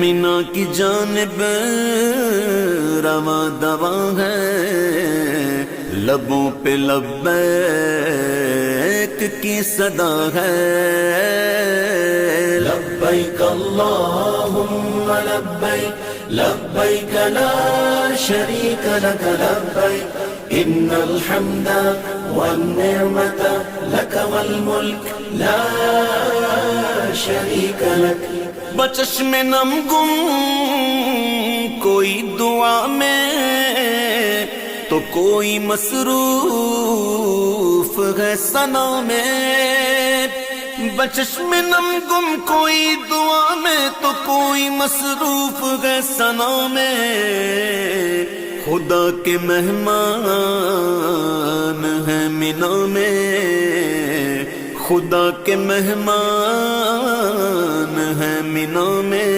मीना की जानिब रवा दवा है, लबों पे लब्बैक की सदा है। लब्बैक अल्लाहुम्मा लब्बैक, लब्बैक ला शरीक लक लब्बैक, इन्नल हम्दा वन्निअमता लक वल मुल्क ला शरीक लक। बचश में नम गुम कोई दुआ में, तो कोई मसरूफ है सना में। बचश में नम गुम कोई दुआ में, तो कोई मसरूफ है सना में। खुदा के मेहमान हैं मीना में, खुदा के मेहमान हैं मीना में।